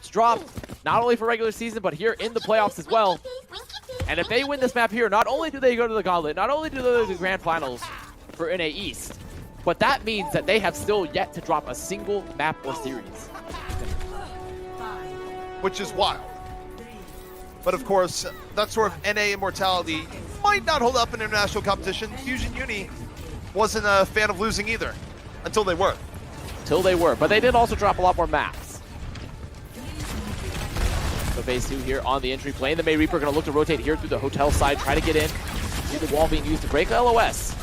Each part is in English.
maps drop, not only for regular season, but here in the playoffs as well. And if they win this map here, not only do they go to the Gauntlet, not only do they go to the Grand Finals for NA East, but that means that they have still yet to drop a single map or series. Which is wild. But of course, that sort of NA immortality might not hold up in international competition. Fusion Uni wasn't a fan of losing either, until they were. But they did also drop a lot more maps. So phase 2 here on the entry plane. The May Reaper going to look to rotate here through the hotel side, try to get in. See the wall being used to break LOS.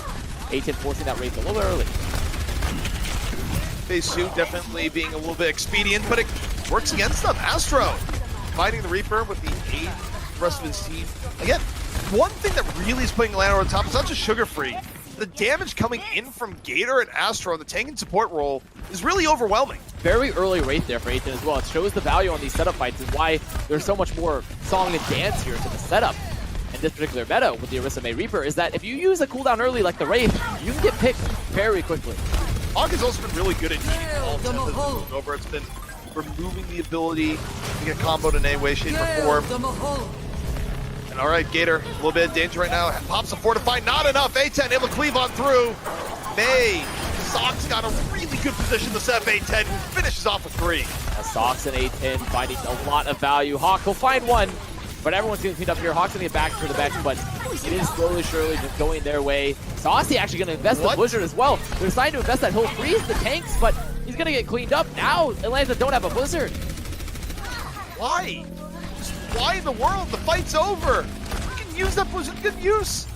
A10 forcing that race a little bit early. Phase 2 definitely being a little bit expedient, but it works against them. Astro fighting the Reaper with the aid of the rest of his team. Again, one thing that really is putting Atlanta on top is not just Sugar Free. The damage coming in from Gator and Astro, the tank and support role, is really overwhelming. Very early rate there for A10 as well. It shows the value on these setup fights and why there's so much more song and dance here to the setup. In this particular meta with the Orisa May Reaper is that if you use a cooldown early like the Wraith, you can get picked very quickly. Hawk has also been really good at eating ults as it's moved over. It's been removing the ability to get comboed in any way, shape, or form. And all right, Gator, a little bit of danger right now. Pops a fortify, not enough. A10 able to cleave on through. May, Sox got a really good position to set up A10, who finishes off with 3. Sox and A10 finding a lot of value. Hawk will find one, but everyone's getting cleaned up here. Hawk's gonna get back for the bench, but it is slowly, surely just going their way. Saucy actually gonna invest the Blizzard as well. They're deciding to invest that. He'll freeze the tanks, but he's gonna get cleaned up. Now, Atlanta don't have a Blizzard. Why? Why in the world? The fight's over. You can use that Blizzard, good use.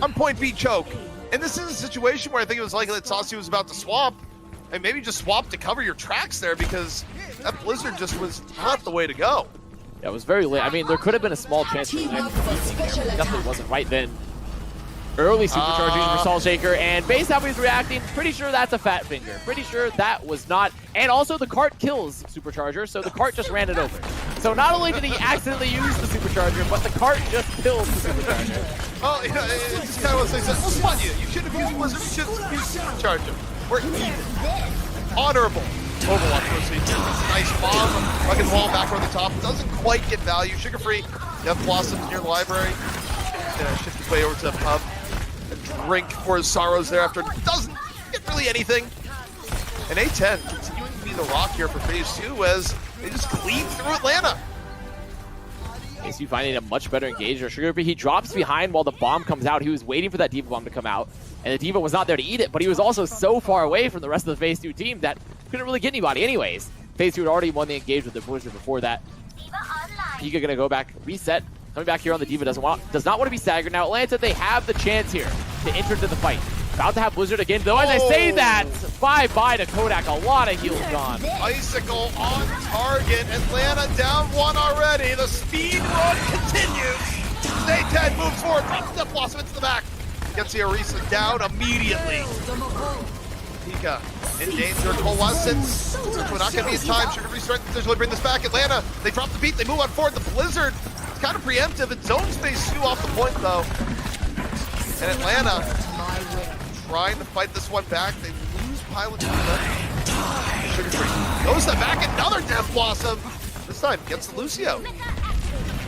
On point B choke. And this is a situation where I think it was likely that Saucy was about to swap, and maybe just swap to cover your tracks there, because that Blizzard just was not the way to go. Yeah, it was very late. I mean, there could have been a small chance for there. Definitely wasn't right then. Early supercharging for Salt Shaker, and based on how he's reacting, pretty sure that's a fat finger. Pretty sure that was not. And also, the cart kills Supercharger, so the cart just ran it over. So not only did he accidentally use the Supercharger, but the cart just kills the Supercharger. Well, you know, it's just kind of what they said. We'll spot you. You shouldn't have used Blizzard. You should have used Supercharger. We're even. Honorable. Overwatch proceed. Nice bomb. Rugged wall back on the top. Doesn't quite get value. Sugar Free. Death Blossoms near the library. Shift his way over to the pub. A drink for his sorrows there after doesn't get really anything. And A10 continuing to be the rock here for phase 2 as they just clean through Atlanta. ASU finding a much better engager. Sugar Free, he drops behind while the bomb comes out. He was waiting for that D.Va bomb to come out, and the D.Va was not there to eat it, but he was also so far away from the rest of the phase 2 team that couldn't really get anybody anyways. Phase 2 had already won the engage with the Blizzard before that. Pika gonna go back, reset. Coming back here on the D.Va does not want to be staggered. Now Atlanta, they have the chance here to enter into the fight. About to have Blizzard again, though as I say that, bye-bye to Kodak, a lot of heals gone. Icicle on target, Atlanta down 1 already. The speed run continues. A10 moves forward, drops Death Blossom into the back. Gets the Orisa down immediately. Pika in danger, Coalescence. We're not going to be in time. Sugar Free strength potentially bring this back. Atlanta, they drop the beat, they move on forward. The Blizzard, it's kind of preemptive. It zones phase 2 off the point, though. And Atlanta trying to fight this one back. They lose pilot. Sugar Free goes to back, another Death Blossom. This time gets the Lucio.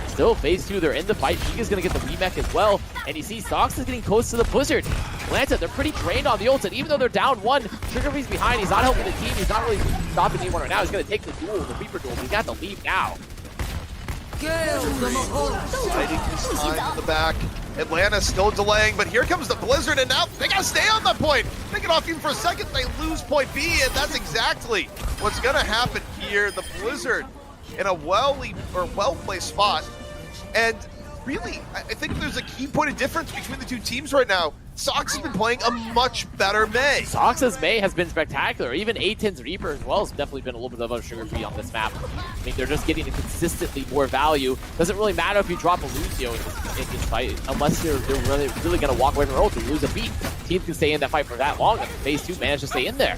Still phase 2, they're in the fight. Pika's gonna get the remech as well. And you see Sox is getting close to the Blizzard. Atlanta, they're pretty drained on the ults, and even though they're down 1, Sugar Free's behind. He's not helping the team. He's not really stopping anyone right now. He's gonna take the duel, the Reaper duel. He's got to leave now. Fighting this time in the back. Atlanta still delaying, but here comes the Blizzard, and now they gotta stay on that point. They get off even for a second, they lose point B, and that's exactly what's gonna happen here. The Blizzard in a well-placed spot, and really, I think there's a key point of difference between the two teams right now. Sox has been playing a much better May. Sox's May has been spectacular. Even A10's Reaper as well has definitely been a little bit of a Sugar Free on this map. I mean, they're just getting consistently more value. Doesn't really matter if you drop a Lucio in this fight, unless they're really going to walk away from their ult and lose a beat. Teams can stay in that fight for that long, and phase 2 managed to stay in there.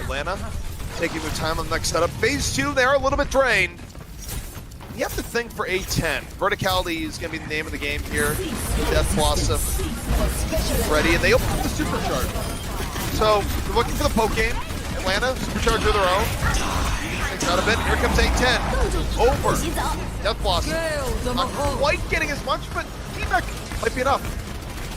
Atlanta taking their time on the next setup. Phase 2, they are a little bit drained. You have to think for A10. Verticality is going to be the name of the game here. Death Blossom ready, and they open up the Supercharger. So they're looking for the poke game, and Atlanta, supercharger of their own. Takes out a bit. Here comes A10. Over. Death Blossom. Not quite getting as much, but feedback might be enough.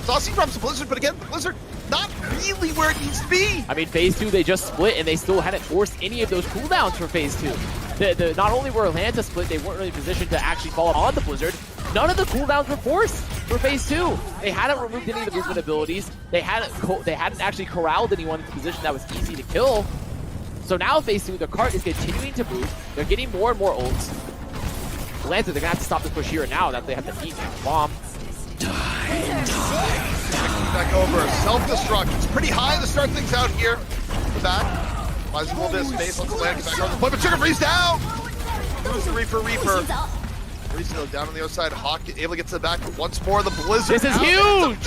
Saucy drops the Blizzard, but again, the Blizzard not really where it needs to be. I mean, phase 2, they just split, and they still hadn't forced any of those cooldowns for phase 2. Not only were Atlanta split, they weren't really positioned to actually follow on the Blizzard. None of the cooldowns were forced for phase 2. They hadn't removed any of the movement abilities. They hadn't actually corralled anyone into a position that was easy to kill. So now phase 2, their cart is continuing to move. They're getting more and more ults. Atlanta, they're gonna have to stop the push here now that they have to beat the bomb. Back over. Self-destruct. It's pretty high to start things out here. The back. Buys a little bit of space. Lets Atlanta get back on the point, but Sugar Free's down! Moves the Reaper. Reaper down on the other side. Hawk able to get to the back once more. The Blizzard. This is huge!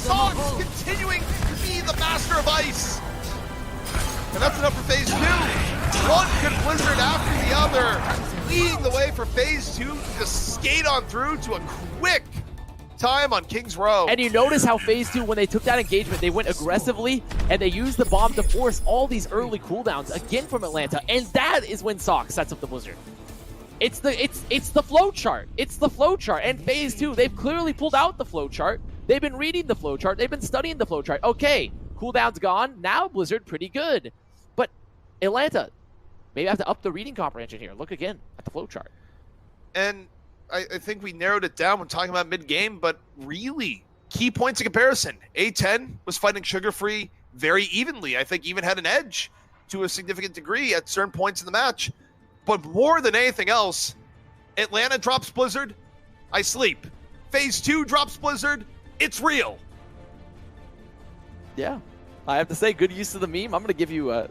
Sox continuing to be the master of ice. And that's enough for phase 2. One good Blizzard after the other. Leading the way for phase 2 to just skate on through to a quick time on Kings Row. And you notice how phase 2, when they took that engagement, they went aggressively and they used the bomb to force all these early cooldowns again from Atlanta. And that is when Sox sets up the Blizzard. It's the flow chart. It's the flow chart. And phase 2, they've clearly pulled out the flow chart. They've been reading the flow chart. They've been studying the flow chart. Okay, cooldown's gone. Now Blizzard pretty good. But Atlanta, maybe I have to up the reading comprehension here. Look again at the flow chart. And I think we narrowed it down when talking about mid-game, but really, key points of comparison. A10 was fighting Sugar Free very evenly. I think even had an edge to a significant degree at certain points in the match. But more than anything else, Atlanta drops Blizzard, I sleep. Phase 2 drops Blizzard, it's real. Yeah, I have to say, good use of the meme. I'm gonna give you a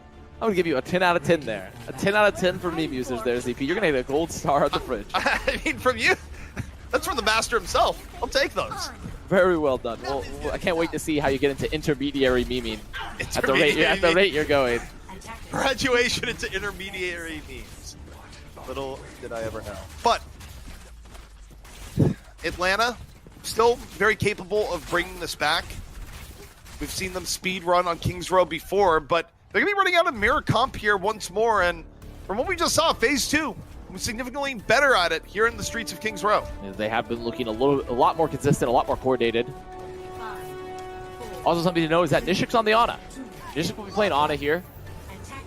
10 out of 10 there. A 10 out of 10 for meme users there, ZP. You're gonna get a gold star on the fridge. I mean, from you, that's from the master himself. I'll take those. Very well done. Well, I can't wait to see how you get into intermediary memeing at the rate you're going. Graduation into intermediary memes. Little did I ever know. But Atlanta, still very capable of bringing this back. We've seen them speed run on Kings Row before, but they're going to be running out of mirror comp here once more, and from what we just saw, phase 2 was significantly better at it here in the streets of Kings Row. They have been looking a lot more consistent, a lot more coordinated. Also, something to know is that Nishik's on the Ana. Nishik will be playing Ana here.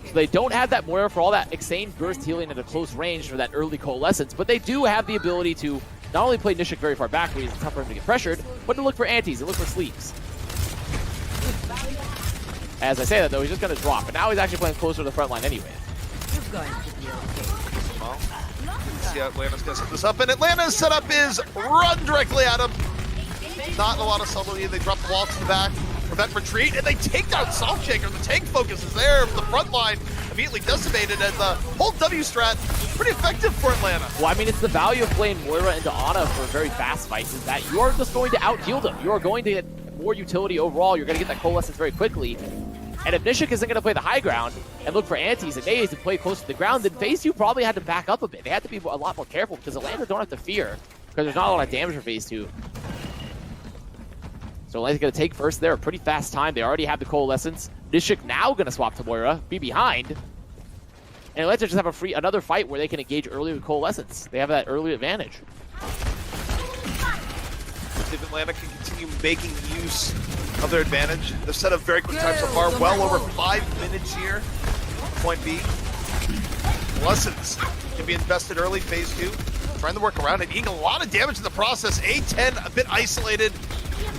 So they don't have that Moira for all that insane burst healing at a close range for that early coalescence, but they do have the ability to not only play Nishik very far back where it's tough for him to get pressured, but to look for antis and look for sleeps. As I say that, though, he's just going to drop. But now he's actually playing closer to the front line anyway. Well, see how Atlanta's going to set this up. And Atlanta's setup is run directly at him. Not a lot of subtlety. They drop the wall to the back, prevent retreat, and they take down Salt Shaker. The tank focus is there. The front line immediately decimated, and the whole W strat pretty effective for Atlanta. Well, I mean, it's the value of playing Moira into Ana for very fast fights is that you are just going to out-heal them. You are going to get more utility overall. You're going to get that coalescence very quickly. And if Nishik isn't going to play the high ground and look for antis and nades and play close to the ground, then phase 2 probably had to back up a bit. They had to be a lot more careful because Atlanta don't have to fear because there's not a lot of damage for phase 2. So Atlanta's going to take first there, a pretty fast time. They already have the coalescence. Nishik now going to swap to Moira, be behind. And Atlanta just have another fight where they can engage early with coalescence. They have that early advantage. If Atlanta can continue making use of their advantage, they've set up very quick time so far, well over 5 minutes here. Point B. Lessons can be invested early, phase 2. Trying to work around it, eating a lot of damage in the process. A10 a bit isolated.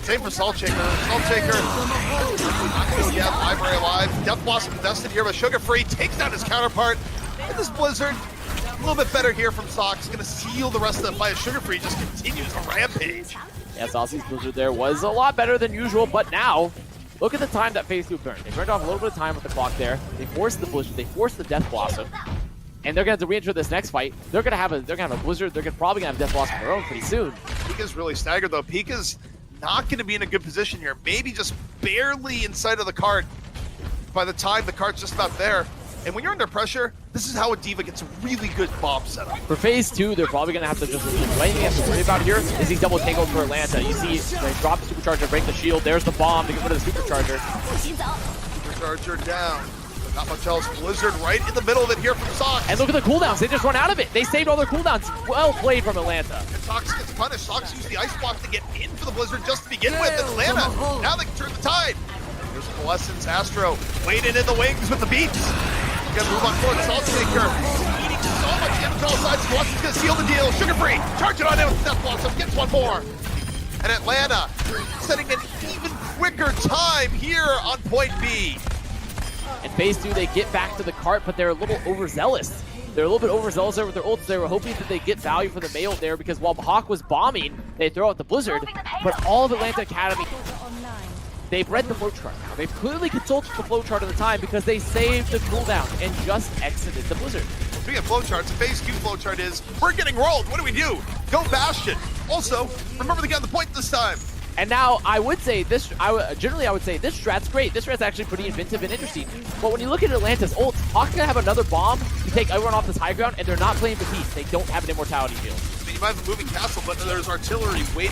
Same for Salt Shaker. Salt Shaker not going to get Library alive. Death Blossom invested here, but Sugar Free takes down his counterpart. And this Blizzard, a little bit better here from Sox. Going to seal the rest of the fight. Sugar Free just continues the rampage. Yeah, Saucy's Blizzard there was a lot better than usual, but now, look at the time that phase 2 burned. They burned off a little bit of time with the clock there. They forced the Blizzard, they forced the Death Blossom, and they're going to have to re-enter this next fight. They're going to have a Blizzard. They're probably going to have Death Blossom of their own pretty soon. Pika's really staggered though. Pika's not going to be in a good position here. Maybe just barely inside of the cart by the time the cart's just about there. And when you're under pressure, this is how a D.Va gets a really good bomb setup. For phase 2, they're probably going to have to just... The only thing they have to worry about here is these double tangles for Atlanta. You see, they drop the supercharger, break the shield. There's the bomb to get rid of the supercharger. Charger down. But not much else. Blizzard right in the middle of it here from Sox. And look at the cooldowns. They just run out of it. They saved all their cooldowns. Well played from Atlanta. And Sox gets punished. Sox used the ice block to get in for the Blizzard just to begin with. Atlanta, now they can turn the tide. There's Coalescence. Astro waiting in the wings with the beats. Gonna move on forward. Saltmaker eating so much damage on all sides. Coalescence gonna seal the deal. Sugar Free. Charge it on in with Death Blossom. Gets one more. And Atlanta setting an even quicker time here on point B. In phase 2, they get back to the cart, but they're a little overzealous. They're a little bit overzealous there with their ults. They were hoping that they get value for the Mail there because while Hawk was bombing, they throw out the Blizzard. But all of Atlanta Academy, they've read the flowchart now. They've clearly consulted the flowchart at the time because they saved the cooldown and just exited the Blizzard. Speaking of flowcharts, the phase 2 flowchart is, we're getting rolled. What do? Go Bastion. Also, remember to get on the point this time. And now I would say this, generally I would say this strat's great. This strat's actually pretty inventive and interesting. But when you look at Atlanta's ult, Hawk's gonna have another bomb to take everyone off this high ground, and they're not playing Batiste. They don't have an immortality shield. I mean, you might have a moving castle, but there's artillery waiting.